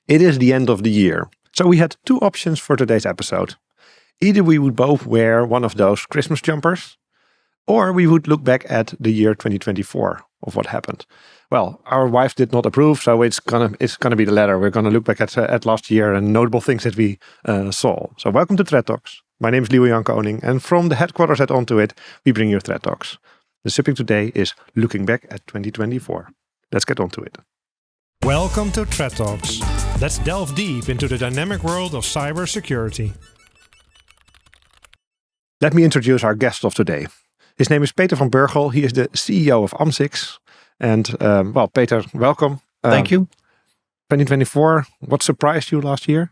It is the end of the year, so we had two options for today's episode. Either we would both wear one of those Christmas jumpers, or we would look back at the year 2024 of what happened. Well, our wife did not approve, so it's gonna be the latter. We're gonna look back at last year and notable things that we saw. So welcome to Threat Talks. My name is Lieuwe Jan Koning, and from the headquarters at Onto It, we bring you Threat Talks. The subject today is looking back at 2024. Let's get on to it. Welcome to Threat Talks. Let's delve deep into the dynamic world of cybersecurity. Let me introduce our guest of today. His name is Peter van Burgel. He is the CEO of AMS-IX. And Peter, welcome. Thank you. 2024, what surprised you last year?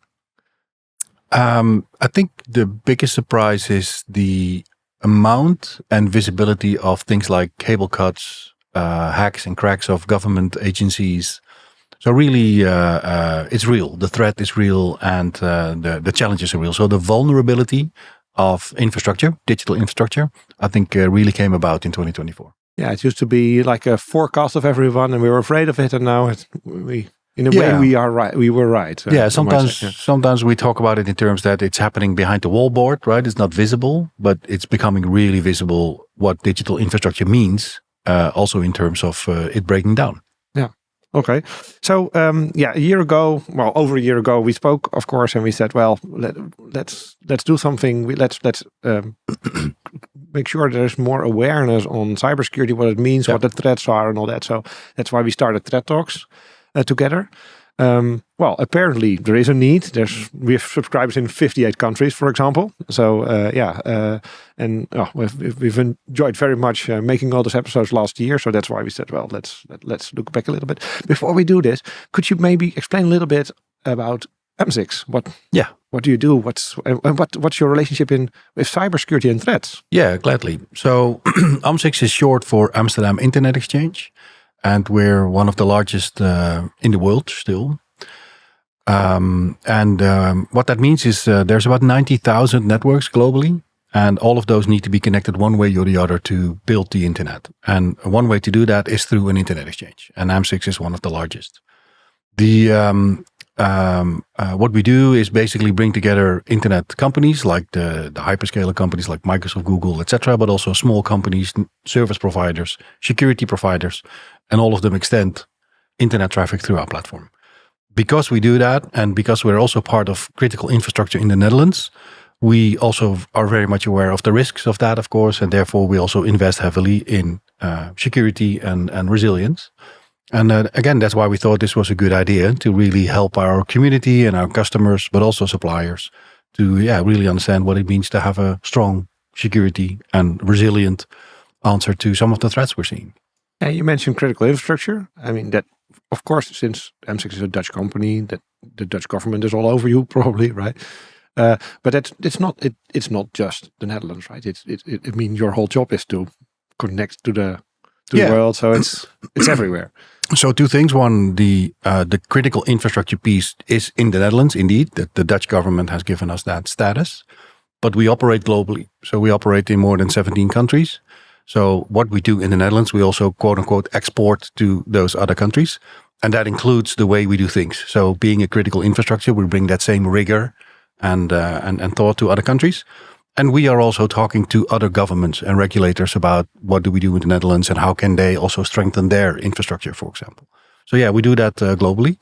I think the biggest surprise is the amount and visibility of things like cable cuts, hacks and cracks of government agencies. So really, it's real. The threat is real, and the challenges are real. So the vulnerability of infrastructure, digital infrastructure, I think really came about in 2024. Yeah, it used to be like a forecast of everyone, and we were afraid of it, and now way we are right. We were right. Sometimes we talk about it in terms that it's happening behind the wallboard, right? It's not visible, but it's becoming really visible what digital infrastructure means, also in terms of it breaking down. Yeah. Okay. So a year ago, over a year ago, we spoke, of course, and we said, well, let's do something. Let's make sure there's more awareness on cybersecurity, what it means, what the threats are, and all that. So that's why we started Threat Talks together. Apparently there is a need. We have subscribers in 58 countries, for example. So we've enjoyed very much making all those episodes last year. So that's why we said, well, let's look back a little bit. Before we do this, could you maybe explain a little bit about AMS-IX? What do you do? What's your relationship with cybersecurity and threats? Yeah, gladly. So AMS-IX is short for Amsterdam Internet Exchange, and we're one of the largest in the world still. What that means is there's about 90,000 networks globally, and all of those need to be connected one way or the other to build the internet. And one way to do that is through an internet exchange, and AMS-IX is one of the largest. What we do is basically bring together internet companies like the hyperscaler companies like Microsoft, Google, etc., but also small companies, service providers, security providers, and all of them extend internet traffic through our platform. Because we do that, and because we're also part of critical infrastructure in the Netherlands, we also are very much aware of the risks of that, of course, and therefore we also invest heavily in security and resilience. And again, that's why we thought this was a good idea to really help our community and our customers, but also suppliers, to really understand what it means to have a strong security and resilient answer to some of the threats we're seeing. And you mentioned critical infrastructure. I mean, that, of course, since AMS-IX is a Dutch company, that the Dutch government is all over you, probably, right? But it's not just the Netherlands, right? I mean, your whole job is to connect to the world, so it's everywhere. So two things. One, the critical infrastructure piece is in the Netherlands, indeed. The Dutch government has given us that status. But we operate globally. So we operate in more than 17 countries. So what we do in the Netherlands, we also, quote unquote, export to those other countries. And that includes the way we do things. So being a critical infrastructure, we bring that same rigor and thought to other countries. And we are also talking to other governments and regulators about what do we do in the Netherlands and how can they also strengthen their infrastructure, for example. So we do that globally.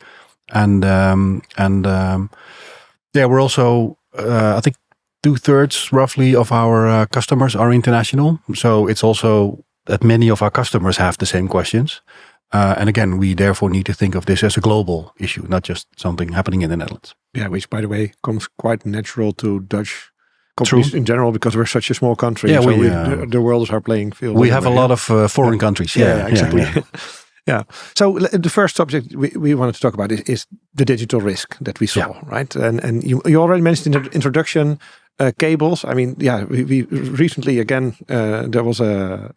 We're also, I think 2/3 roughly of our customers are international. So it's also that many of our customers have the same questions. And again, we therefore need to think of this as a global issue, not just something happening in the Netherlands. Yeah, which, by the way, comes quite natural to Dutch companies in general, because we're such a small country. Yeah, so the world is our playing field. We have a lot of foreign countries. Yeah, exactly. Yeah. So the first subject we wanted to talk about is the digital risk that we saw, right? And you already mentioned in the introduction cables. I mean, we recently again there was a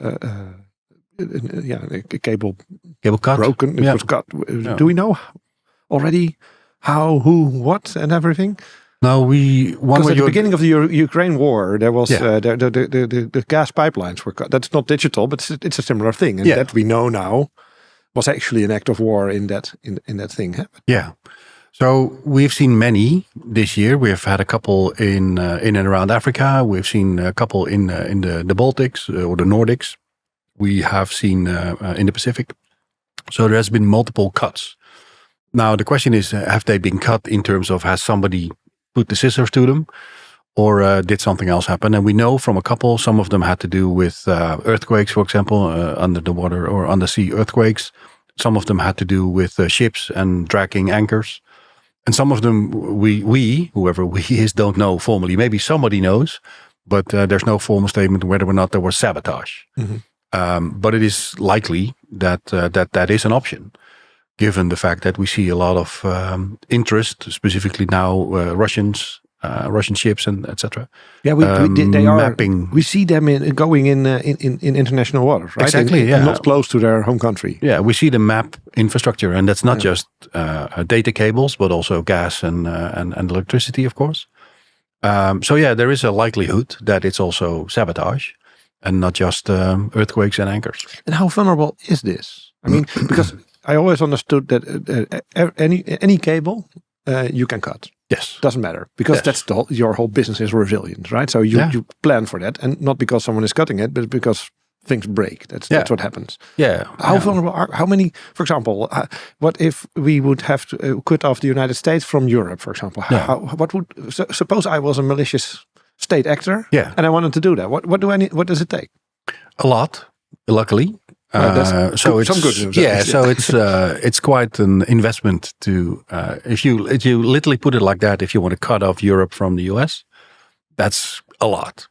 cable cut broken. It was cut. Do we know already how, who, what, and everything? No, because at the beginning of the Ukraine war, there was the gas pipelines were cut. That's not digital, but it's a similar thing, and that we know now was actually an act of war in that thing. Yeah. So we've seen many this year. We have had a couple in and around Africa. We've seen a couple in the Baltics or the Nordics. We have seen in the Pacific. So there has been multiple cuts. Now the question is, have they been cut in terms of has somebody put the scissors to them, or did something else happen? And we know from a couple, some of them had to do with earthquakes, for example, under the water or undersea earthquakes. Some of them had to do with ships and dragging anchors. And some of them, whoever we is, don't know formally. Maybe somebody knows, but there's no formal statement whether or not there was sabotage. But it is likely that that is an option, given the fact that we see a lot of interest, specifically now Russian ships and etc. Yeah, they are mapping. We see them going in international waters, right? Exactly, not close to their home country. Yeah, we see the map infrastructure, and that's not just data cables, but also gas and electricity, of course. So yeah, there is a likelihood that it's also sabotage, and not just earthquakes and anchors. And how vulnerable is this? I mean, because I always understood that any cable you can cut. Yes, doesn't matter, because that's your whole business is resilient, right? So you plan for that, and not because someone is cutting it, but because things break. That's what happens. Yeah. How vulnerable are? How many? For example, what if we would have to cut off the United States from Europe, for example? What would? Suppose I was a malicious state actor, and I wanted to do that. What do I need? What does it take? A lot, luckily. So it's some good news. Yeah, so it's quite an investment to if you literally put it like that. If you want to cut off Europe from the US, that's a lot.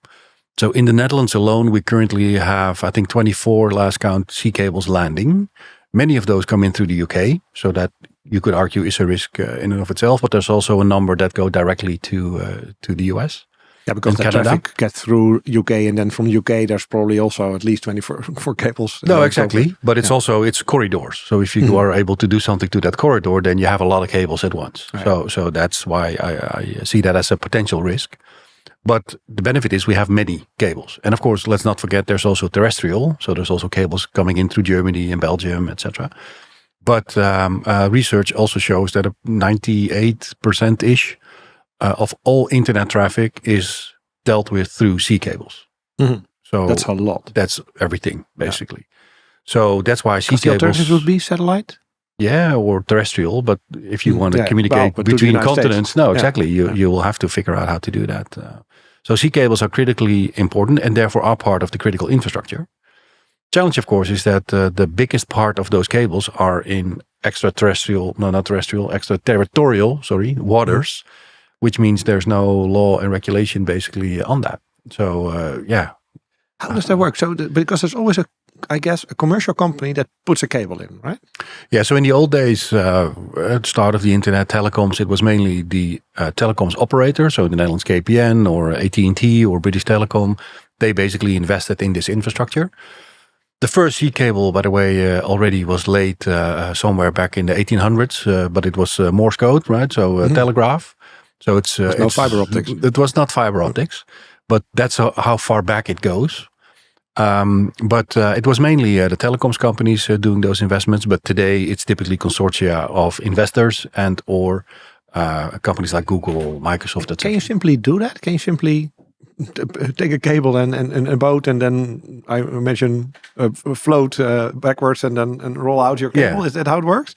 So in the Netherlands alone, we currently have, I think, 24 last count sea cables landing. Many of those come in through the UK, so that you could argue is a risk in and of itself. But there's also a number that go directly to the US. Yeah, because the traffic gets through UK, and then from UK there's probably also at least 24 cables. No, exactly. But it's also it's corridors. So if you are able to do something to that corridor, then you have a lot of cables at once. Right. So that's why I see that as a potential risk. But the benefit is we have many cables, and of course, let's not forget there's also terrestrial. So there's also cables coming in through Germany and Belgium, etc. But research also shows that 98% of all internet traffic is dealt with through sea cables. So that's a lot. That's everything, basically. So that's why sea cables... The alternative would be satellite? Yeah, or terrestrial. But if you want to communicate between continents, exactly. You will have to figure out how to do that. So sea cables are critically important and therefore are part of the critical infrastructure. Challenge, of course, is that the biggest part of those cables are in extraterritorial waters, which means there's no law and regulation basically on that. So, How does that work? So, because there's always a commercial company that puts a cable in, right? Yeah, so in the old days, at the start of the internet telecoms, it was mainly the telecoms operator, so the Netherlands KPN or AT&T or British Telecom. They basically invested in this infrastructure. The first sea cable, by the way, already was laid somewhere back in the 1800s, but it was Morse code, right? So telegraph. So it's no fiber optics. It was not fiber optics, but that's how far back it goes. But it was mainly the telecoms companies doing those investments. But today it's typically consortia of investors and or companies like Google, Microsoft, etc. Can you simply do that? Can you simply take a cable and a boat and then I imagine float backwards and roll out your cable? Yeah. Is that how it works?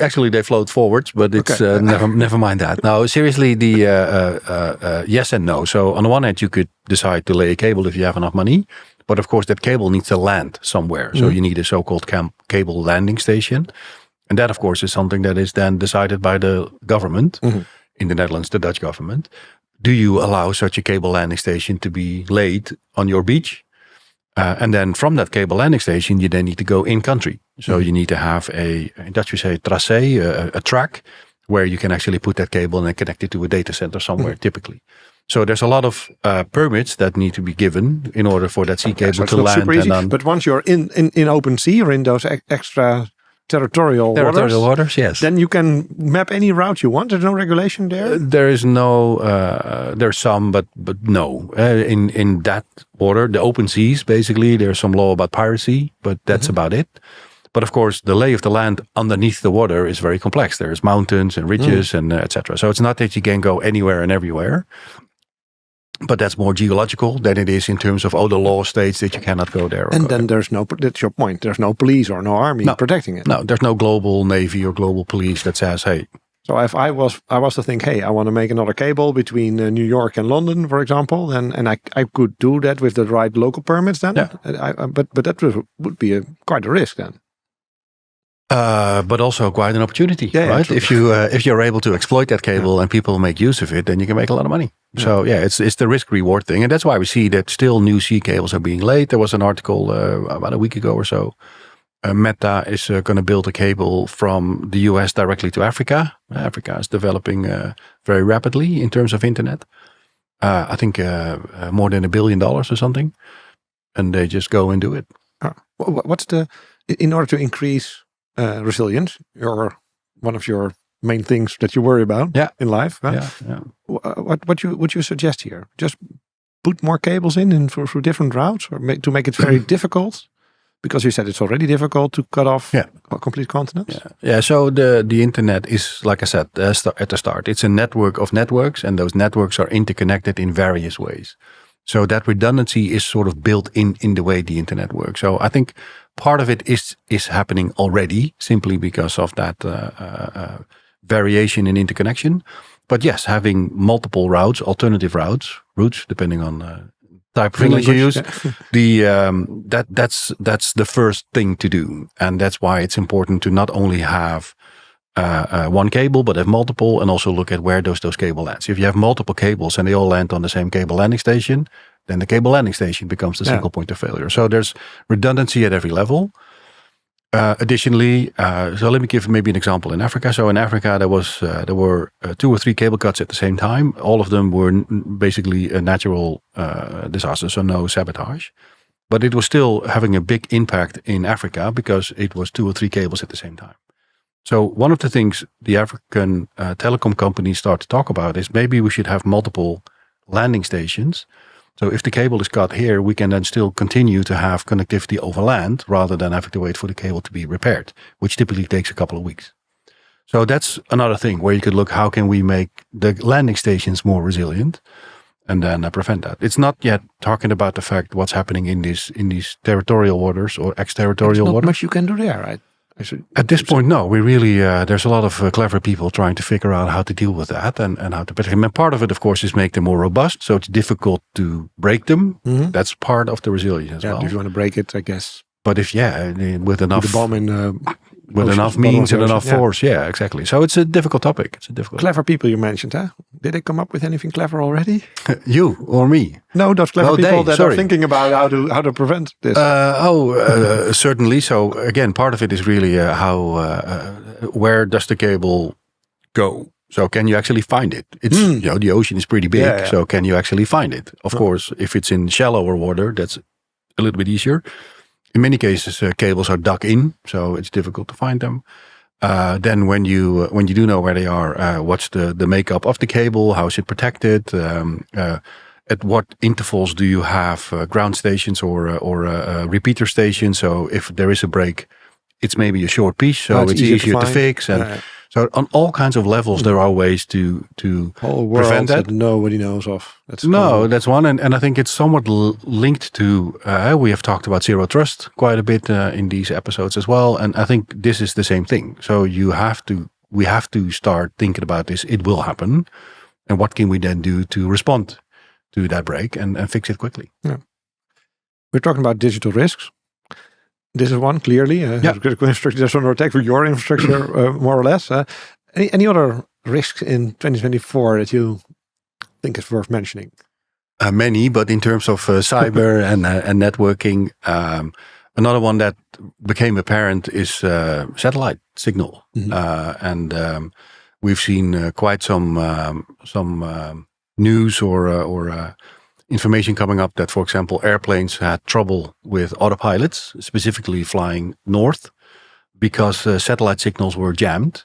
Actually, they float forwards, but it's never mind that. Now, seriously, the yes and no. So on the one hand, you could decide to lay a cable if you have enough money. But of course, that cable needs to land somewhere. So you need a so-called cable landing station. And that, of course, is something that is then decided by the government, in the Netherlands, the Dutch government. Do you allow such a cable landing station to be laid on your beach? And then from that cable landing station, you then need to go in country. So you need to have in Dutch we say tracé, a track, where you can actually put that cable and then connect it to a data center somewhere, typically. So there's a lot of permits that need to be given in order for that sea cable to land. Super easy. But once you're in open sea or in those extra territorial waters, yes, then you can map any route you want. There's no regulation there. There is no. There's some, but no. In that order, the open seas, basically, there's some law about piracy, but that's about it. But of course, the lay of the land underneath the water is very complex. There's mountains and ridges and etc. So it's not that you can go anywhere and everywhere. But that's more geological than it is in terms of, the law states that you cannot go there. And then there's that's your point, there's no police or no army protecting it. No, there's no global navy or global police that says, hey. So if I was to think, hey, I want to make another cable between New York and London, for example, and I could do that with the right local permits then. Yeah. But that would be quite a risk then. But also quite an opportunity, right? True. If you're able to exploit that cable and people make use of it, then you can make a lot of money. Yeah. So it's the risk reward thing, and that's why we see that still new sea cables are being laid. There was an article about a week ago or so. Meta is going to build a cable from the US directly to Africa. Africa is developing very rapidly in terms of internet. I think more than $1 billion or something, and they just go and do it. What's in order to increase resilience, one of your main things that you worry about in life. What would you suggest here? Just put more cables in through different routes, or to make it very difficult? Because you said it's already difficult to cut off complete continents. Yeah. So the internet is, like I said at the start, it's a network of networks, and those networks are interconnected in various ways. So that redundancy is sort of built in the way the internet works. So I think part of it is happening already simply because of that variation in interconnection. But yes, having multiple routes, alternative routes, depending on type of English you use, that's the first thing to do, and that's why it's important to not only have one cable, but have multiple, and also look at where those cable lands. If you have multiple cables and they all land on the same cable landing station, then the cable landing station becomes the single point of failure. So there's redundancy at every level. Additionally, so let me give maybe an example in Africa. So in Africa, there were 2 or 3 cable cuts at the same time. All of them were basically a natural disaster, so no sabotage. But it was still having a big impact in Africa because it was 2 or 3 cables at the same time. So one of the things the African telecom companies start to talk about is maybe we should have multiple landing stations. So if the cable is cut here, we can then still continue to have connectivity over land rather than having to wait for the cable to be repaired, which typically takes a couple of weeks. So that's another thing where you could look, how can we make the landing stations more resilient and then prevent that. It's not yet talking about the fact what's happening in these territorial waters or exterritorial waters. Not much you can do there, right? At this point, no. We really, there's a lot of clever people trying to figure out how to deal with that and how to protect them. And part of it, of course, is make them more robust. So it's difficult to break them. Mm-hmm. That's part of the resilience as well. If you want to break it, I guess. But if, with enough... The bomb in... with enough means and enough force. Yeah, exactly. So it's a difficult topic. Clever people you mentioned, huh? Did they come up with anything clever already? You or me? No, those clever people that are thinking about how to prevent this. Certainly. So again, part of it is really where does the cable go? So can you actually find it? It's the ocean is pretty big, so can you actually find it? Of course, if it's in shallower water, that's a little bit easier. In many cases, cables are dug in, so it's difficult to find them. Then when you do know where they are, what's the makeup of the cable? How is it protected? At what intervals do you have ground stations or repeater stations? So if there is a break, it's maybe a short piece, so it's easier to fix. And so on all kinds of levels, there are ways to prevent that. Nobody knows of. That's one. And I think it's somewhat linked to, we have talked about zero trust quite a bit in these episodes as well. And I think this is the same thing. So we have to start thinking about this. It will happen. And what can we then do to respond to that break and fix it quickly? Yeah. We're talking about digital risks. This is one, clearly. Critical infrastructure is under attack for your infrastructure, more or less. Any other risks in 2024 that you think is worth mentioning? Many, but in terms of cyber and networking, another one that became apparent is satellite signal. Mm-hmm. We've seen quite some news or information coming up that, for example, airplanes had trouble with autopilots, specifically flying north, because satellite signals were jammed,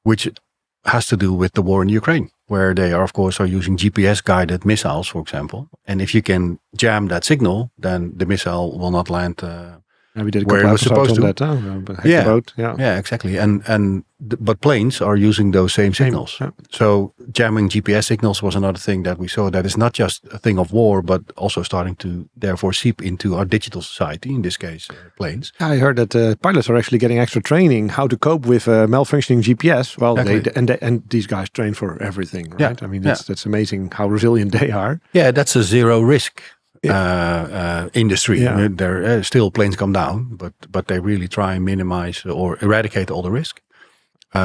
which has to do with the war in Ukraine, where they are using GPS-guided missiles, for example. And if you can jam that signal, then the missile will not land We did a where couple it was episodes supposed on to. that. The boat. Yeah, exactly. But planes are using those same signals. Yeah. So jamming GPS signals was another thing that we saw that is not just a thing of war, but also starting to therefore seep into our digital society, in this case, planes. I heard that pilots are actually getting extra training how to cope with malfunctioning GPS. Well, Exactly. and these guys train for everything, right? Yeah. I mean, that's amazing how resilient they are. Yeah, that's a zero risk industry. Yeah. There still planes come down, but they really try and minimize or eradicate all the risk.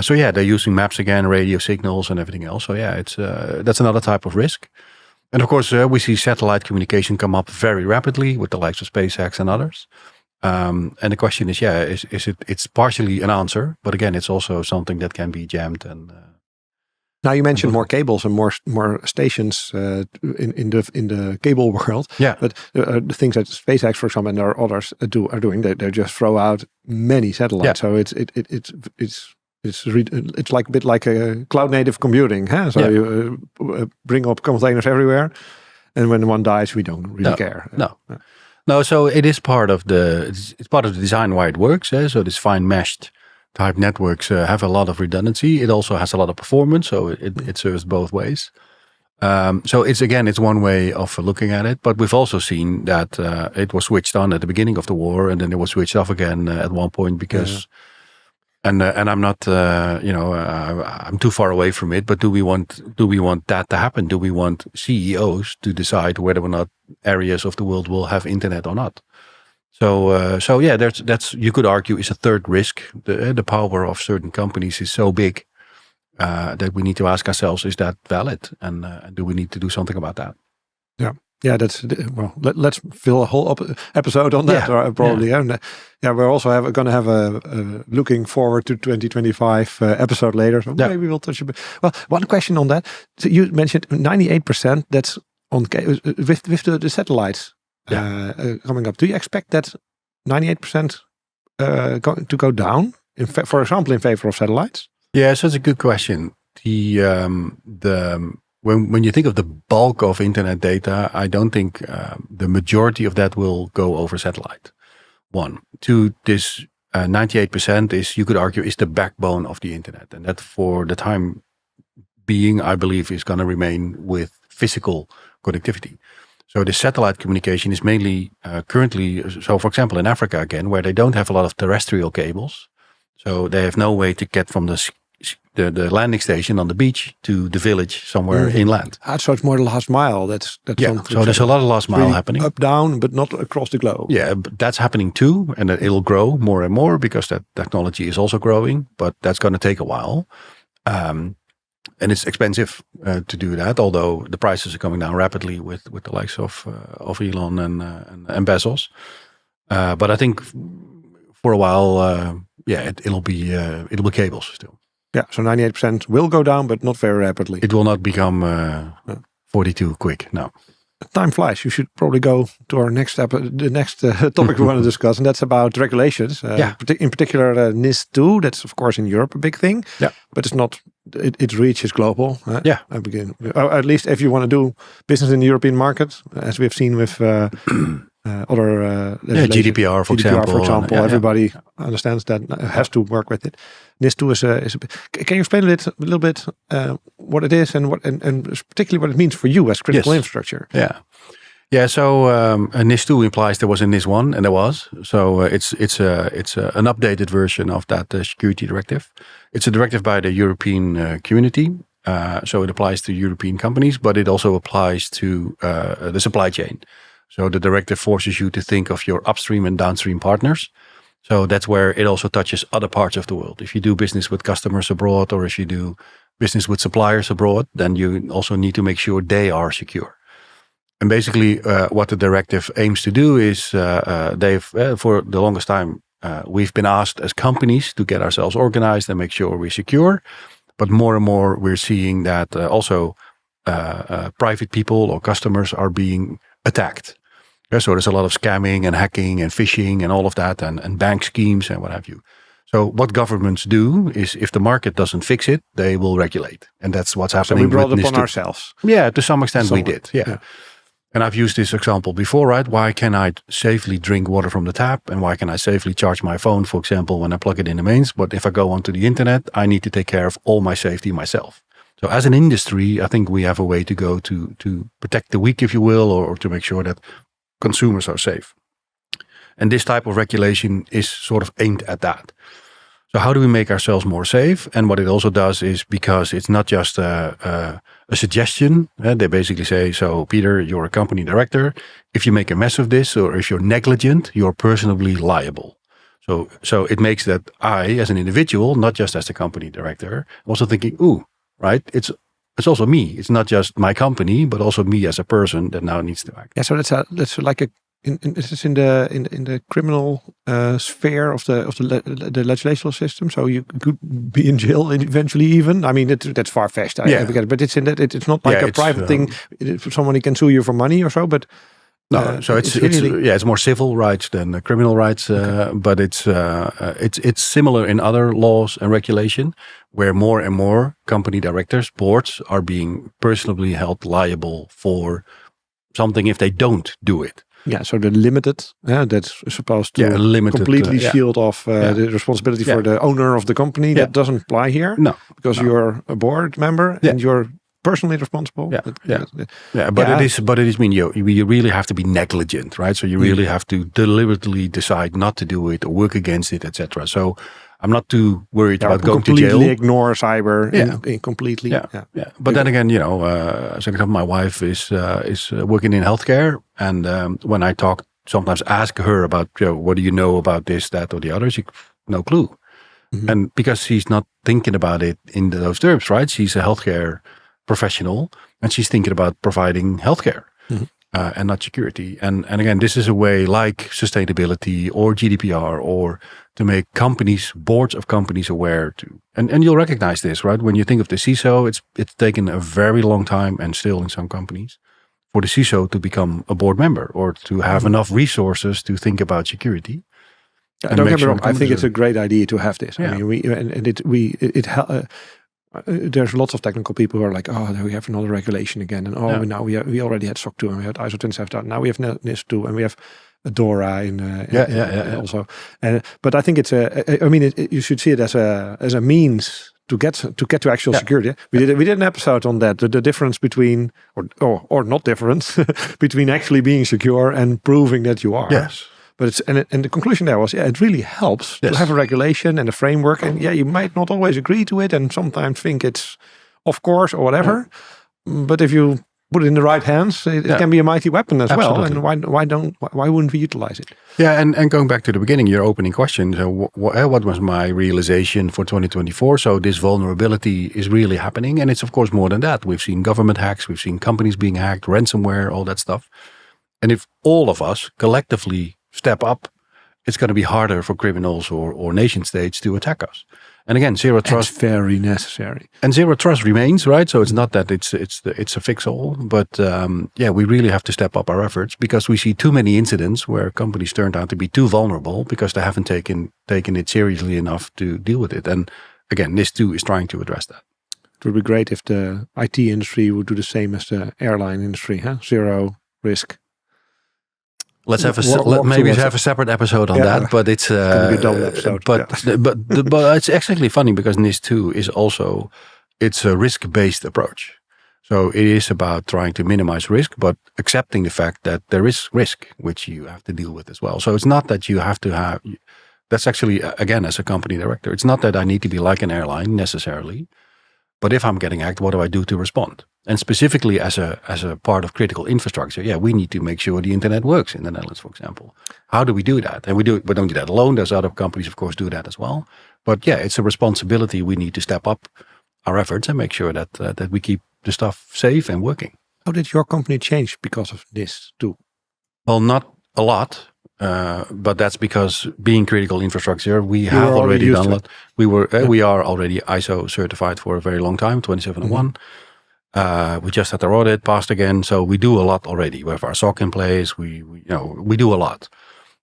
So they're using maps again, radio signals, and everything else. So it's that's another type of risk. And of course, we see satellite communication come up very rapidly with the likes of SpaceX and others. And the question is, it's partially an answer, but again, it's also something that can be jammed. And now you mentioned more cables and more stations in the cable world. Yeah. But the things that SpaceX, for example, and there are others are doing, they just throw out many satellites. Yeah. So it's like a bit like a cloud native computing. Huh? So you bring up containers everywhere, and when one dies, we don't really care. No. So it is part of the design why it works. So this fine meshed type networks have a lot of redundancy. It also has a lot of performance, so it serves both ways. So it's one way of looking at it. But we've also seen that it was switched on at the beginning of the war, and then it was switched off again at one point because. Yeah. And I'm not, I'm too far away from it. But do we want that to happen? Do we want CEOs to decide whether or not areas of the world will have internet or not? So that's you could argue is a third risk. The power of certain companies is so big that we need to ask ourselves: is that valid? And do we need to do something about that? Yeah. Yeah, let's fill a whole episode on that, probably. Yeah, we're also going to have a looking forward to 2025 episode later. So maybe we'll touch a bit. Well, one question on that. So you mentioned 98%. That's on with the satellites coming up. Do you expect that 98% to go down? For example, in favor of satellites? Yeah, so it's a good question. When you think of the bulk of internet data, I don't think the majority of that will go over satellite. One. Two, this 98% is, you could argue, is the backbone of the internet. And that for the time being, I believe, is going to remain with physical connectivity. So the satellite communication is mainly currently, so for example, in Africa again, where they don't have a lot of terrestrial cables. So they have no way to get from the landing station on the beach to the village somewhere inland. So it's more the last mile. That's so there's a lot of last mile happening. Up, down, but not across the globe. Yeah, but that's happening too. And it'll grow more and more because that technology is also growing. But that's going to take a while. And it's expensive to do that, although the prices are coming down rapidly with the likes of Elon and Bezos. But I think for a while, it'll be cables still. Yeah, so 98% will go down, but not very rapidly. It will not become 42 quick. No. Time flies. You should probably go to our next topic we want to discuss, and that's about regulations. In particular, NIS2. That's of course in Europe a big thing. Yeah, but it's not. Its reach is global. At least if you want to do business in the European market, as we have seen with other GDPR, for example. Everybody understands that, has to work with it. NIS2 is a bit. Can you explain a little bit what it is and particularly what it means for you as critical infrastructure? Yeah. So a NIS2 implies there was a NIS1, and there was. So it's an updated version of that security directive. It's a directive by the European community. So it applies to European companies, but it also applies to the supply chain. So the directive forces you to think of your upstream and downstream partners. So that's where it also touches other parts of the world. If you do business with customers abroad, or if you do business with suppliers abroad, then you also need to make sure they are secure. And basically what the directive aims to do is for the longest time, we've been asked as companies to get ourselves organized and make sure we're secure. But more and more we're seeing that also private people or customers are being attacked. So there's a lot of scamming and hacking and phishing and all of that, and bank schemes and what have you. So what governments do is, if the market doesn't fix it, they will regulate. And that's what's happening. So we brought it upon ourselves. Yeah, to some extent we did. Yeah. And I've used this example before, right? Why can I safely drink water from the tap? And why can I safely charge my phone, for example, when I plug it in the mains? But if I go onto the internet, I need to take care of all my safety myself. So as an industry, I think we have a way to go to protect the weak, if you will, or to make sure that consumers are safe. And this type of regulation is sort of aimed at that. So how do we make ourselves more safe? And what it also does is, because it's not just a suggestion, they basically say, so Peter, you're a company director. If you make a mess of this, or if you're negligent, you're personally liable. So it makes that I, as an individual, not just as the company director, also thinking, ooh, right, it's also me. It's not just my company, but also me as a person that now needs to act. Yeah, so that's like a it's in the criminal sphere of the legislative system. So you could be in jail eventually. Even I mean, that's far fetched. I get it, but it's in that. It's not like a private thing. Somebody can sue you for money or so, but. No, so it's more civil rights than criminal rights, but it's similar in other laws and regulation, where more and more company directors, boards are being personally held liable for something if they don't do it. Yeah, so the limited, that's supposed to completely shield off the responsibility for the owner of the company. That doesn't apply here. No, because you're a board member and you're personally responsible. But it is mean you really have to be negligent, right? So you really have to deliberately decide not to do it or work against it, etc. So I'm not too worried about going to jail. Completely ignore cyber. Completely. But then again, as an example, my wife is working in healthcare, and when I sometimes ask her about, what do you know about this, that, or the other, she no clue. Mm-hmm. And because she's not thinking about it in those terms, right? She's a healthcare professional, and she's thinking about providing healthcare and not security. And again, this is a way like sustainability or GDPR, or to make boards of companies aware to. And you'll recognize this, right? When you think of the CISO, it's taken a very long time, and still in some companies, for the CISO to become a board member or to have enough resources to think about security. Don't get me wrong. I think it's a great idea to have this. I mean, there's lots of technical people who are like, oh, we have another regulation again, and now we already had SOC 2, and we had ISO 27000. Now we have NIST 2, and we have DORA also. But I think it's you should see it as a means to get to actual security. We did an episode on that, the difference between or not difference between actually being secure and proving that you are. Yes. But and the conclusion there was, it really helps to have a regulation and a framework. And you might not always agree to it, and sometimes think it's of course or whatever. But if you put it in the right hands, it can be a mighty weapon as well. And why wouldn't we utilize it? Yeah, and going back to the beginning, your opening question. So what was my realization for 2024? So this vulnerability is really happening, and it's of course more than that. We've seen government hacks, we've seen companies being hacked, ransomware, all that stuff. And if all of us collectively step up, it's going to be harder for criminals or nation states to attack us. And again, zero trust is very necessary. And zero trust remains, right? So it's not that it's a fix-all, but we really have to step up our efforts, because we see too many incidents where companies turned out to be too vulnerable because they haven't taken it seriously enough to deal with it. And again, this too is trying to address that. It would be great if the IT industry would do the same as the airline industry, Zero risk. Let's have a separate episode on that, but it's gonna be a double episode. But it's actually funny, because NIST 2 is also, it's a risk-based approach. So it is about trying to minimize risk, but accepting the fact that there is risk, which you have to deal with as well. So it's not that you have to have. That's actually, again, as a company director, it's not that I need to be like an airline necessarily, but if I'm getting hacked, what do I do to respond? And specifically as a part of critical infrastructure, we need to make sure the internet works in the Netherlands, for example. How do we do that? And we don't do that alone. There's other companies, of course, do that as well. But it's a responsibility. We need to step up our efforts and make sure that we keep the stuff safe and working. How did your company change because of this too? Well, not a lot. But that's because being critical infrastructure, we have already done a lot. We are already ISO certified for a very long time, 27001. We just had our audit passed again, so we do a lot already. We have our SOC in place. We do a lot.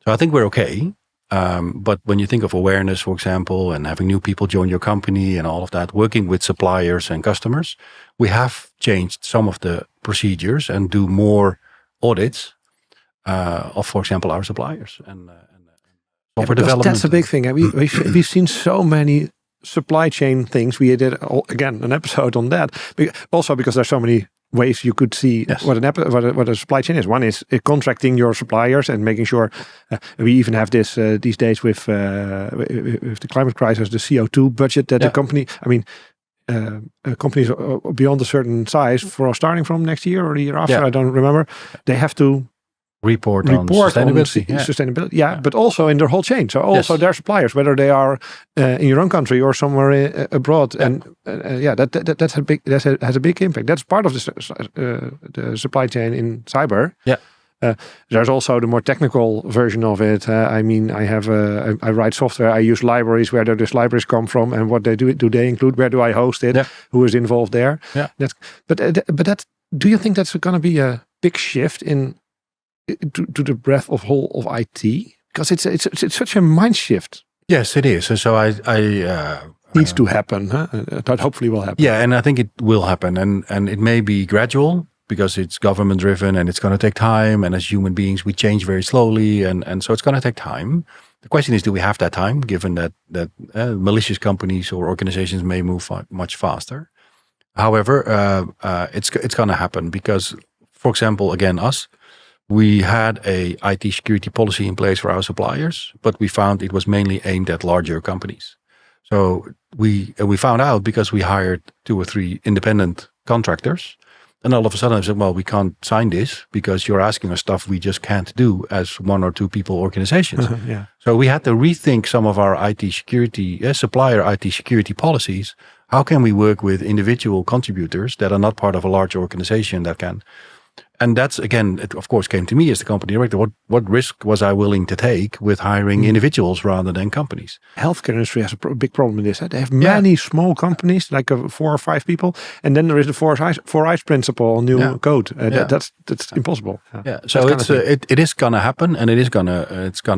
So I think we're okay. But when you think of awareness, for example, and having new people join your company and all of that, working with suppliers and customers, we have changed some of the procedures and do more audits of, for example, our suppliers and software because development. that's a big thing. We've seen so many supply chain things. We did again an episode on that. Also because there's so many ways you could see what a supply chain is. One is contracting your suppliers and making sure. We even have this these days with the climate crisis, the CO2 budget that the company. I mean. Companies beyond a certain size, starting from next year or the year after, I don't remember, they have to report on sustainability. But also in their whole chain. So also their suppliers, whether they are in your own country or somewhere abroad, and that has a big impact. That's part of the supply chain in cyber. Yeah. There's also the more technical version of it. I mean, I write software. I use libraries. Where do these libraries come from, and what they do? Do they include? Where do I host it? Yeah. Who is involved there? Yeah. Do you think that's going to be a big shift to the breadth of whole of IT? Because it's such a mind shift. Yes, it is. And so I needs to happen. That hopefully will happen. Yeah, and I think it will happen, and it may be gradual, because it's government driven and it's going to take time. And as human beings, we change very slowly. And so it's going to take time. The question is, do we have that time, given that malicious companies or organizations may move much faster? However, it's going to happen because, for example, again, we had a IT security policy in place for our suppliers, but we found it was mainly aimed at larger companies. So we found out because we hired 2 or 3 independent contractors. And all of a sudden I said, well, we can't sign this because you're asking us stuff we just can't do as 1 or 2 people organizations. So we had to rethink some of our IT security, supplier IT security policies. How can we work with individual contributors that are not part of a large organization that can? And that's, again, it of course came to me as the company director. What risk was I willing to take with hiring individuals rather than companies? Healthcare industry has a big problem with this. They have many small companies, like 4 or 5 people. And then there is the 4 eyes principle, new code. That's impossible. So it is going to happen, and it's going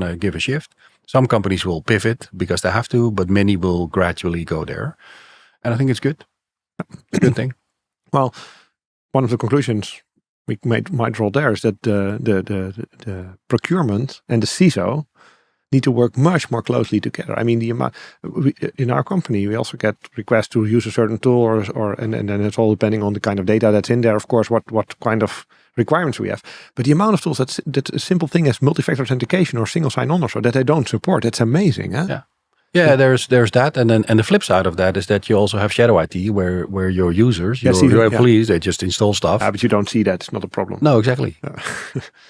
to give a shift. Some companies will pivot because they have to, but many will gradually go there. And I think it's good. It's a good thing. Well, one of the conclusions we might draw there is that the procurement and the CISO need to work much more closely together. I mean, in our company, we also get requests to use a certain tool, and then it's all depending on the kind of data that's in there. Of course, what kind of requirements we have. But the amount of tools that a simple thing as multi-factor authentication or single sign-on or so that they don't support, it's amazing. Huh? Yeah. Yeah, there's that, and the flip side of that is that you also have shadow IT, where your users, your employees, they just install stuff. But you don't see that; it's not a problem. No, exactly.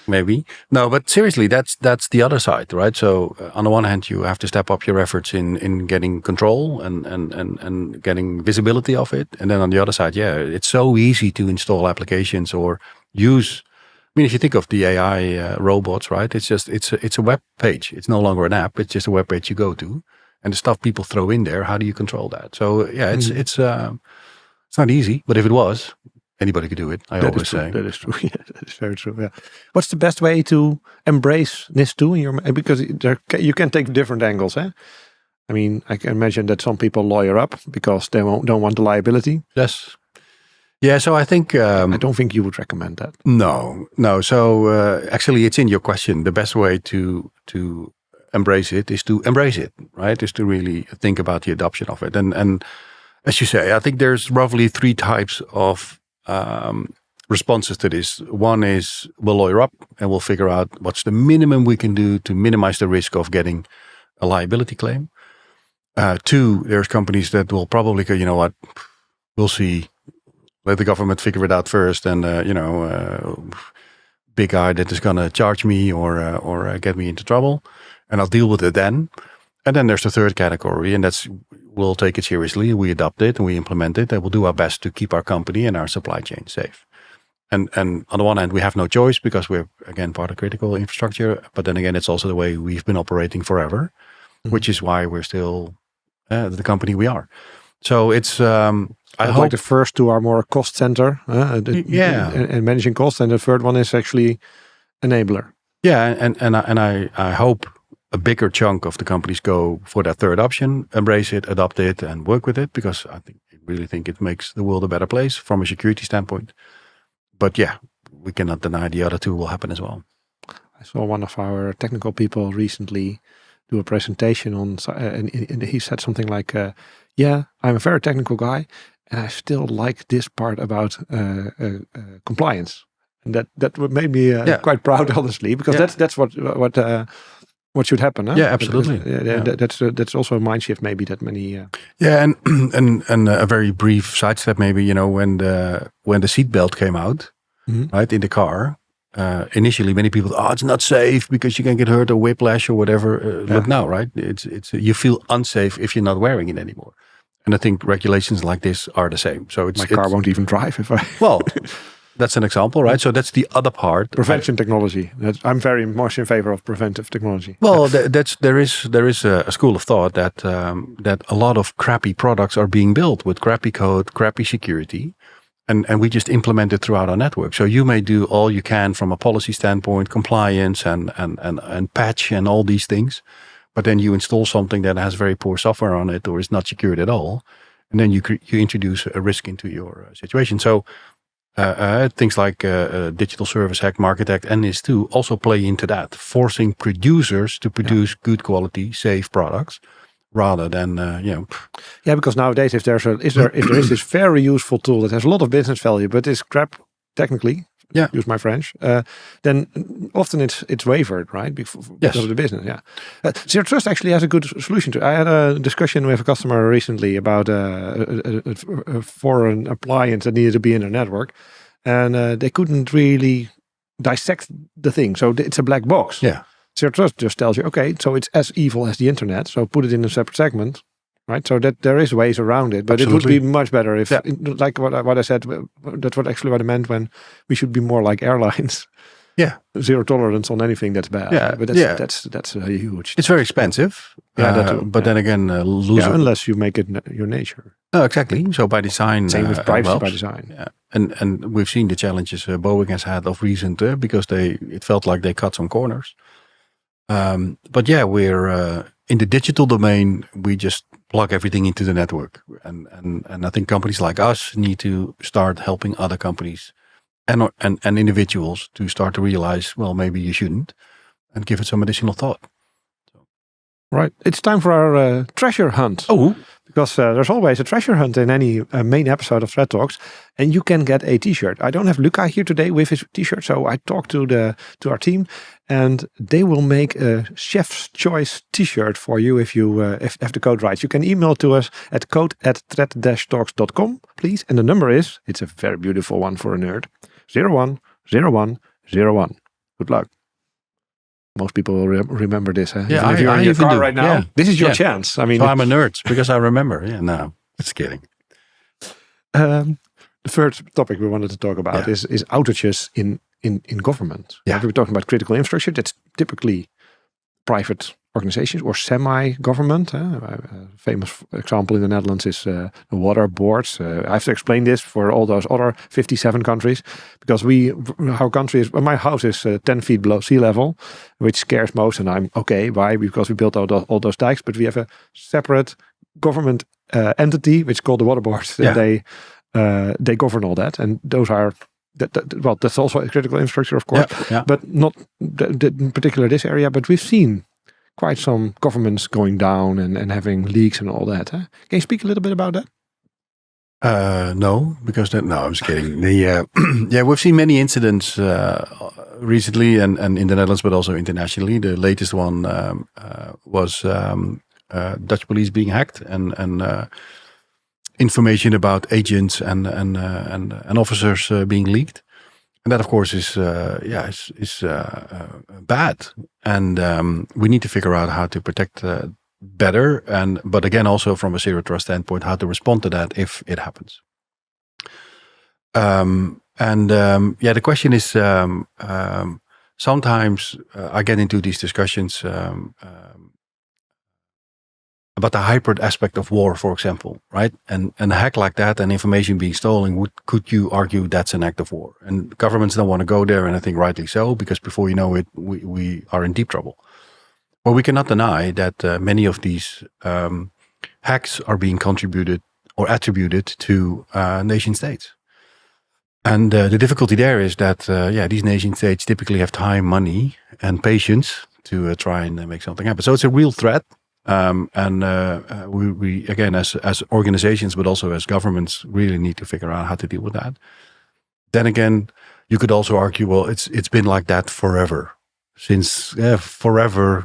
Maybe no, but seriously, that's the other side, right? So on the one hand, you have to step up your efforts in getting control and getting visibility of it, and then on the other side, it's so easy to install applications or use. I mean, if you think of the AI robots, right? It's a web page. It's no longer an app. It's just a web page you go to. And the stuff people throw in there, how do you control that? So it's not easy, but if it was, anybody could do it. I always say that is true. Yeah, that is very true. Yeah. What's the best way to embrace NIS2 because you can take different angles, eh? I mean, I can imagine that some people lawyer up because they don't want the liability. Yes. Yeah. So I think I don't think you would recommend that. No. So actually, it's in your question. The best way to embrace it is to embrace it, right? Is to really think about the adoption of it. And as you say, I think there's roughly 3 types of responses to this. One is we'll lawyer up and we'll figure out what's the minimum we can do to minimize the risk of getting a liability claim. 2, there's companies that will probably go, you know what, we'll see. Let the government figure it out first, and big guy that is going to charge me or get me into trouble. And I'll deal with it then. And then there's the 3rd category, and that's we'll take it seriously. We adopt it and we implement it, and we'll do our best to keep our company and our supply chain safe. And on the one hand, we have no choice because we're, again, part of critical infrastructure. But then again, it's also the way we've been operating forever, which is why we're still the company we are. So it's I hope like the first 2 are more cost center, and managing costs, and the 3rd one is actually enabler. Yeah, and I hope a bigger chunk of the companies go for that 3rd option, embrace it, adopt it, and work with it, because I really think it makes the world a better place from a security standpoint. But we cannot deny the other two will happen as well. I saw one of our technical people recently do a presentation on, and he said something like, "Yeah, I'm a very technical guy, and I still like this part about compliance." And that made me quite proud, honestly, because that's what should happen. Huh? Yeah, absolutely. That's also a mind shift, maybe that many. And a very brief sidestep, maybe when the seatbelt came out, right, in the car. Initially, many people, it's not safe because you can get hurt or whiplash or whatever. Look now, right? It's you feel unsafe if you're not wearing it anymore. And I think regulations like this are the same. So my car won't even drive if I. Well, that's an example, right? So that's the other part. Prevention technology. I'm very much in favor of preventive technology. Well, there is a school of thought that a lot of crappy products are being built with crappy code, crappy security. And we just implement it throughout our network. So you may do all you can from a policy standpoint, compliance and patch and all these things. But then you install something that has very poor software on it or is not secured at all. And then you introduce a risk into your situation. So things like Digital Service Act, Market Act, and NIS2 also play into that, forcing producers to produce good quality, safe products. Rather than because nowadays if there is this very useful tool that has a lot of business value but is crap technically, use my French, then often it's wavered, right, because of the business. Zero Trust actually has a good solution to. I had a discussion with a customer recently about a foreign appliance that needed to be in their network, and they couldn't really dissect the thing, so it's a black box. Zero Trust just tells you, okay, so it's as evil as the internet, so put it in a separate segment, right? So that there is ways around it, but Absolutely. It would be much better if, like what I said, that's what I meant when we should be more like airlines. Zero tolerance on anything that's bad. But that's a huge. It's very expensive. But then again, unless you make it your nature. No, exactly. So by design, same with privacy by design. And we've seen the challenges Boeing has had of recent because it felt like they cut some corners. But we're in the digital domain. We just plug everything into the network, and I think companies like us need to start helping other companies and individuals to start to realize, well, maybe you shouldn't, and give it some additional thought. Right, it's time for our treasure hunt. Because there's always a treasure hunt in any main episode of Threat Talks, and you can get a T-shirt. I don't have Luca here today with his T-shirt, so I talked to our team, and they will make a chef's choice T-shirt for you if you have the code right. You can email to us at code@threat-talks.com, please. And the number is, it's a very beautiful one for a nerd, 010101. Good luck. Most people will remember this. Huh? If you're in your car right now, this is your chance. I mean, so I'm a nerd because I remember. No, just kidding. The third topic we wanted to talk about is outages in government. We were talking about critical infrastructure. That's typically private organizations or semi-government. A famous example in the Netherlands is the water boards. I have to explain this for all those other 57 countries because my house is 10 feet below sea level, which scares most, and I'm okay. Why? Because we built all those dikes, but we have a separate government entity which is called the water board. They govern all that, and those are. That's also a critical infrastructure, of course, but not in particular this area. But we've seen quite some governments going down and having leaks and all that. Huh? Can you speak a little bit about that? No, because I'm just kidding. We've seen many incidents recently and in the Netherlands, but also internationally. The latest one was Dutch police being hacked and information about agents and officers being leaked. And that, of course, is bad. And we need to figure out how to protect better. But again, also from a zero trust standpoint, how to respond to that if it happens. The question is, sometimes I get into these discussions about the hybrid aspect of war, for example, right? And a hack like that and information being stolen, could you argue that's an act of war? And governments don't want to go there, and I think rightly so, because before you know it, we are in deep trouble. Well, we cannot deny that many of these hacks are being contributed or attributed to nation states. And the difficulty there is that, these nation states typically have time, money, and patience to try and make something happen. So it's a real threat. We again, as organizations, but also as governments, really need to figure out how to deal with that. Then again, you could also argue, well, it's been like that forever. Since forever,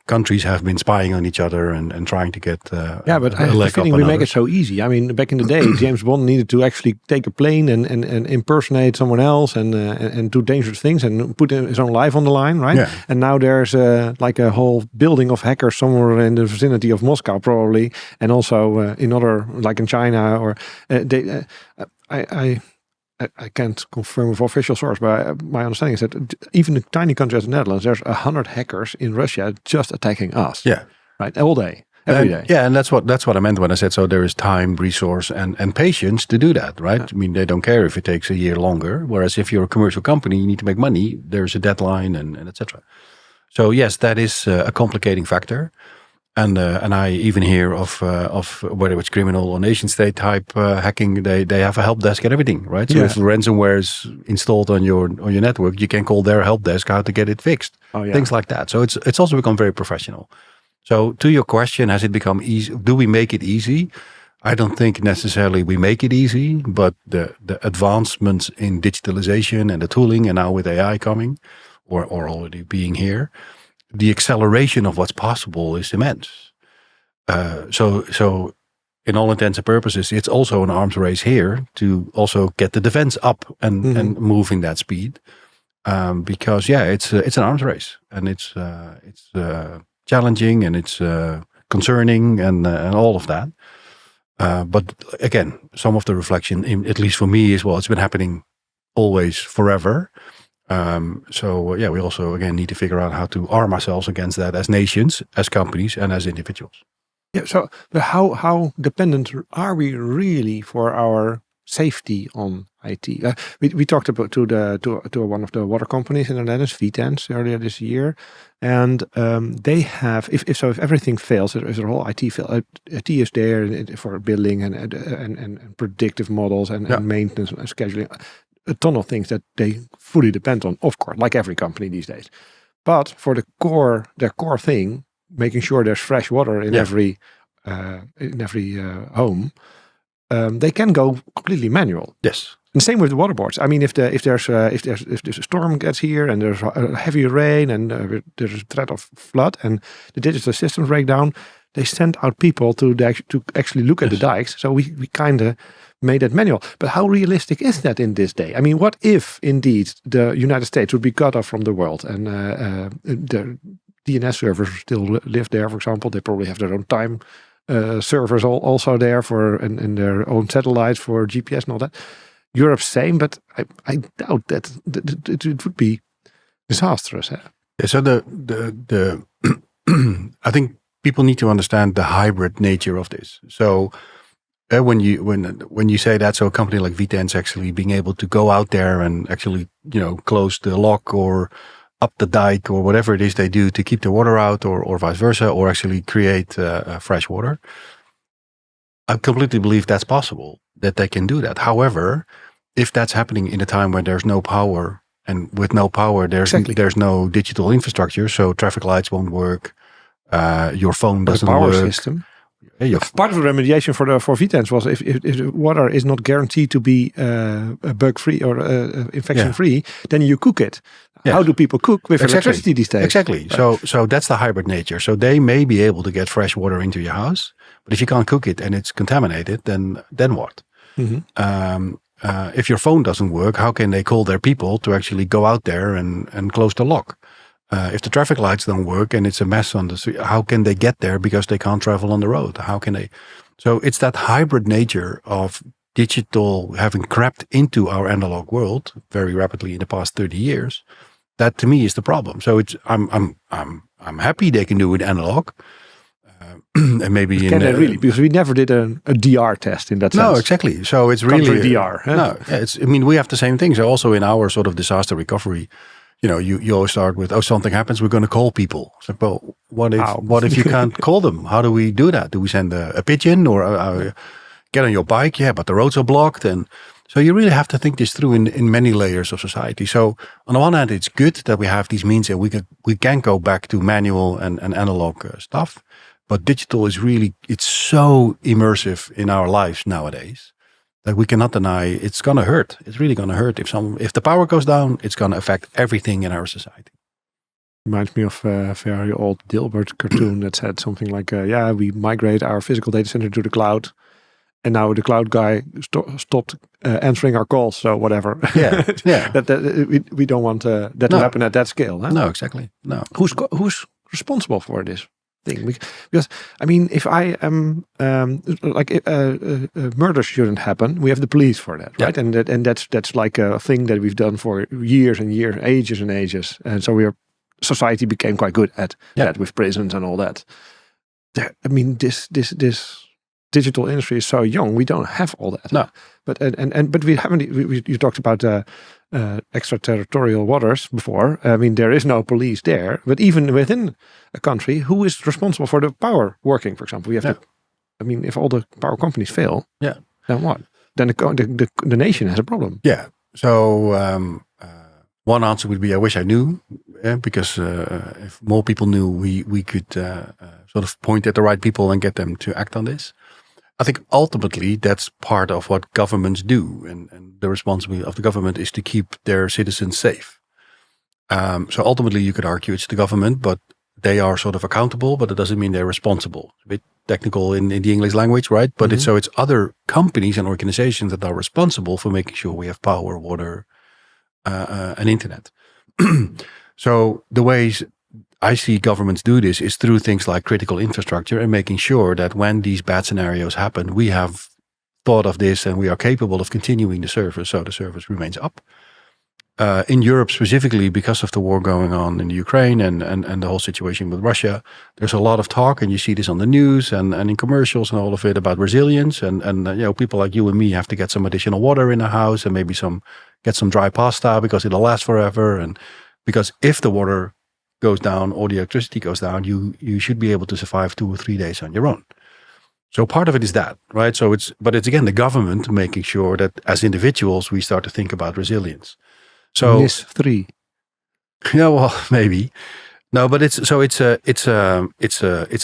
countries have been spying on each other and trying to get but I have the feeling we make it so easy. I mean, back in the day, James Bond needed to actually take a plane and impersonate someone else and do dangerous things and put his own life on the line, right? Yeah. And now there's like a whole building of hackers somewhere in the vicinity of Moscow, probably, and also in other, like in China, or I can't confirm with official source, but my understanding is that even a tiny country as the Netherlands, there's 100 hackers in Russia just attacking us. Yeah, right, all day, every day. Yeah, and that's what I meant when I said so. There is time, resource, and patience to do that, right? Yeah. I mean, they don't care if it takes a year longer. Whereas if you're a commercial company, you need to make money. There's a deadline, and etc. So yes, that is a complicating factor. And I even hear of whether it's criminal or nation state type hacking, they have a help desk and everything, right? So if ransomware is installed on your network, you can call their help desk how to get it fixed, things like that. So it's also become very professional. So to your question, has it become easy? Do we make it easy? I don't think necessarily we make it easy, but the advancements in digitalization and the tooling, and now with AI coming, or already being here, the acceleration of what's possible is immense. So in all intents and purposes, it's also an arms race here to also get the defense up and moving that speed. Because it's an arms race, and it's challenging, and it's concerning, and all of that. But again, some of the reflection, at least for me, is, well, it's been happening always forever. We also, again, need to figure out how to arm ourselves against that as nations, as companies, and as individuals. Yeah. So, but how dependent are we really for our safety on IT? We talked about to one of the water companies in the Netherlands, VTens, earlier this year, and they have, if everything fails, if the whole IT fail, IT is there for billing and predictive models and maintenance and scheduling. A ton of things that they fully depend on, of course, like every company these days. But for their core thing, making sure there's fresh water in every home, they can go completely manual. Yes. And same with the water boards. I mean, if there's a storm gets here and there's a heavy rain and there's a threat of flood and the digital systems break down, they send out people to actually look at the dikes. So we kind of made it manual. But how realistic is that in this day? I mean, what if indeed the United States would be cut off from the world and the DNS servers still live there, for example? They probably have their own time servers also there and their own satellites for GPS and all that. Europe's same, but I doubt that it would be disastrous. Yeah, so the I think people need to understand the hybrid nature of this. So when you say that, so a company like VTens actually being able to go out there and actually close the lock or up the dike or whatever it is they do to keep the water out, or vice versa, or actually create fresh water. I completely believe that's possible, that they can do that. However, if that's happening in a time when there's no power, and with no power, there's no digital infrastructure, so traffic lights won't work, your phone doesn't power work. System. Part of the remediation for VTens was if the water is not guaranteed to be bug free or infection free, then you cook it. Yeah. How do people cook with electricity these days? Exactly. Right. So that's the hybrid nature. So they may be able to get fresh water into your house, but if you can't cook it and it's contaminated, then what? Mm-hmm. If your phone doesn't work, how can they call their people to actually go out there and close the lock? If the traffic lights don't work and it's a mess on the street, how can they get there because they can't travel on the road? How can they? So it's that hybrid nature of digital having crept into our analog world very rapidly in the past 30 years. That to me is the problem. So I'm happy they can do it analog. And maybe can they really? Because we never did a DR test in that sense. No, exactly. So it's really DR. Huh? No, I mean, we have the same thing. So also in our sort of disaster recovery, you always start with, something happens, we're going to call people. It's like, well, what if you can't call them? How do we do that? Do we send a pigeon or get on your bike? Yeah, but the roads are blocked. And So you really have to think this through in many layers of society. So on the one hand, it's good that we have these means and we can go back to manual and analog stuff. But digital is really, it's so immersive in our lives nowadays that we cannot deny it's going to hurt. It's really going to hurt. If the power goes down, it's going to affect everything in our society. Reminds me of a very old Dilbert cartoon that said something like, we migrate our physical data center to the cloud. And now the cloud guy stopped answering our calls. So whatever. Yeah, yeah. We don't want that to happen at that scale. Huh? No, exactly. No. Who's responsible for this thing? Because I mean, if I am murder shouldn't happen. We have the police for that, right? And that's like a thing that we've done for years and years, ages and ages. And so society became quite good at that with prisons and all that. I mean, this digital industry is so young. We don't have all that. No, but we haven't. You talked about extraterritorial waters before. I mean, there is no police there. But even within a country, who is responsible for the power working? For example, we have to. I mean, if all the power companies fail, then what? Then the nation has a problem. Yeah. So one answer would be, I wish I knew, because if more people knew, we could sort of point at the right people and get them to act on this. I think ultimately that's part of what governments do, and the responsibility of the government is to keep their citizens safe. So ultimately you could argue it's the government, but they are sort of accountable, but it doesn't mean they're responsible. It's a bit technical in the English language, right? But it's other companies and organizations that are responsible for making sure we have power, water, and internet. So the ways I see governments do this is through things like critical infrastructure and making sure that when these bad scenarios happen, we have thought of this and we are capable of continuing the service, so the service remains up. In Europe specifically, because of the war going on in the Ukraine and the whole situation with Russia, there's a lot of talk, and you see this on the news and in commercials and all of it, about resilience. And people like you and me have to get some additional water in the house and maybe get some dry pasta because it'll last forever. And because if the water goes down or the electricity goes down, you should be able to survive 2 or 3 days on your own. So part of it is that, right? So it's again the government making sure that as individuals we start to think about resilience. So NIS 3. Yeah, well, maybe. No, but it's a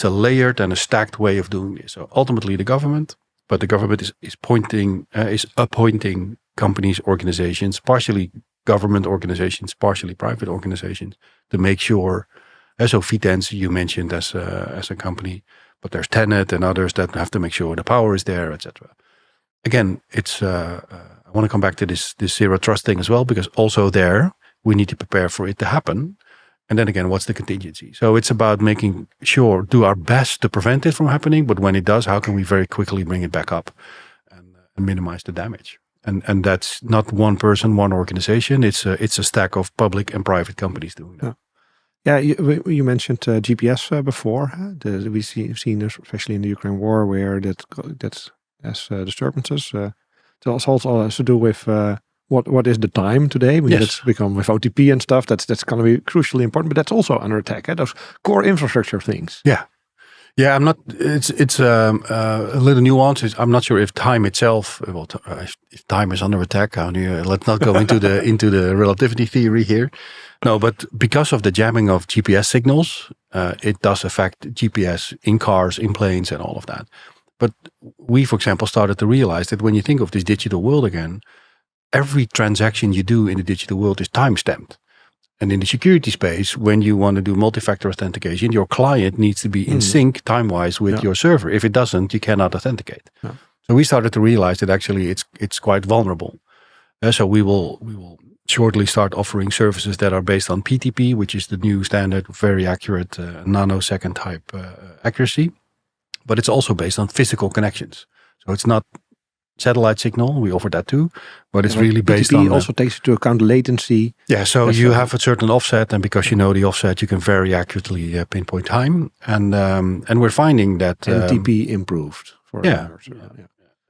layered and a stacked way of doing this. So ultimately the government is appointing companies, organizations, partially government organizations, partially private organizations, to make sure. So Vitens you mentioned as a company, but there's Tenet and others that have to make sure the power is there, etc. Again, it's I want to come back to this zero trust thing as well, because also there we need to prepare for it to happen. And then again, what's the contingency? So it's about making sure, do our best to prevent it from happening, but when it does, how can we very quickly bring it back up and minimize the damage? And that's not one person, one organization. It's a stack of public and private companies doing that. Yeah, you mentioned GPS before. We've seen this, especially in the Ukraine war, where that's as disturbances. It also has to do with what is the time today. It's become with OTP and stuff. That's going to be crucially important. But that's also under attack. Those core infrastructure things. Yeah, I'm not. It's a little nuance. I'm not sure if time itself. Well, if time is under attack, let's not go into the relativity theory here. No, but because of the jamming of GPS signals, it does affect GPS in cars, in planes, and all of that. But we, for example, started to realize that when you think of this digital world again, every transaction you do in the digital world is time-stamped. And in the security space, when you want to do multi-factor authentication, your client needs to be in sync time-wise with your server. If it doesn't, you cannot authenticate. Yeah. So we started to realize that actually it's quite vulnerable. So we will shortly start offering services that are based on PTP, which is the new standard, very accurate nanosecond type accuracy. But it's also based on physical connections. So it's not satellite signal, we offer that too, but it's really based PTP on... also takes into account latency. Yeah, so you have a certain offset, and because you know the offset, you can very accurately pinpoint time. And we're finding that... NTP improved.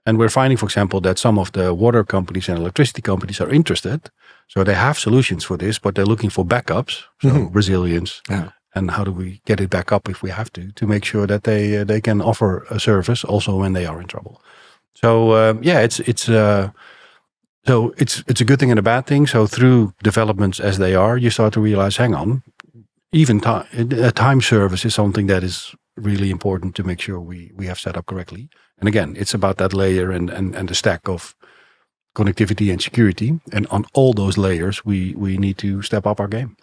And we're finding, for example, that some of the water companies and electricity companies are interested. So they have solutions for this, but they're looking for backups, so resilience. Yeah. And how do we get it back up if we have to make sure that they can offer a service also when they are in trouble. So So it's a good thing and a bad thing. So through developments as they are, you start to realize, hang on, even a time service is something that is really important to make sure we have set up correctly. And again, it's about that layer and the stack of connectivity and security. And on all those layers, we need to step up our game.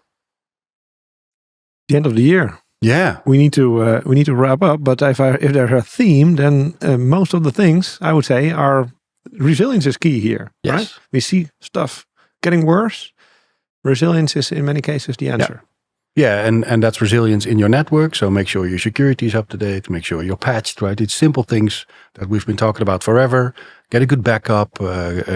The end of the year. Yeah, we need to wrap up. But if there's a theme, then most of the things I would say are resilience is key here. Yes. Right? We see stuff getting worse. Resilience is in many cases the answer. Yeah, and that's resilience in your network. So make sure your security is up to date. Make sure you're patched, right? It's simple things that we've been talking about forever. Get a good backup.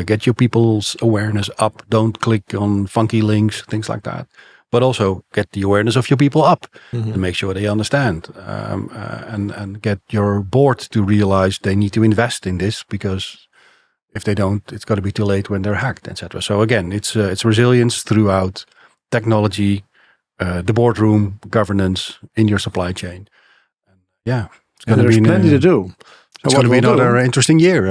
Get your people's awareness up. Don't click on funky links, things like that. But also get the awareness of your people up and make sure they understand. And get your board to realize they need to invest in this, because if they don't, it's going to be too late when they're hacked, etc. So again, it's resilience throughout technology, the boardroom, governance, in your supply chain. It's going to be plenty to do. It's going to be another interesting year.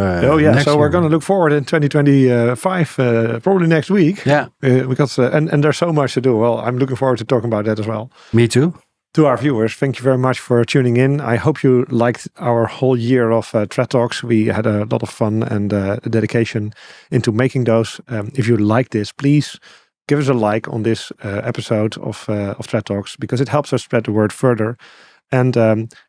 So we're going to look forward in 2025, probably next week. Yeah, because and there's so much to do. Well, I'm looking forward to talking about that as well. Me too. To our viewers, thank you very much for tuning in. I hope you liked our whole year of Threat Talks. We had a lot of fun and dedication into making those. If you like this, please give us a like on this episode of Threat Talks, because it helps us spread the word further. And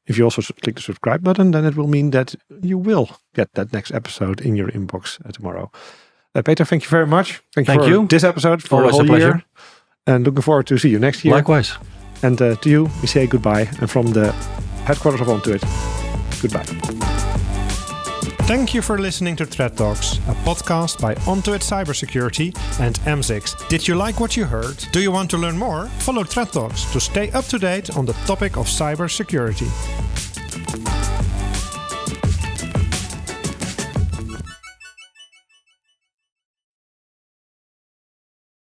if you also click the subscribe button, then it will mean that you will get that next episode in your inbox tomorrow. Peter, thank you very much. Thank you for this episode, for Always the whole a pleasure. year. And looking forward to see you next year. Likewise. And to you, we say goodbye. And from the headquarters of Onto It, goodbye. Thank you for listening to Threat Talks, a podcast by Onto It Cybersecurity and AMS-IX. Did you like what you heard? Do you want to learn more? Follow Threat Talks to stay up to date on the topic of cybersecurity.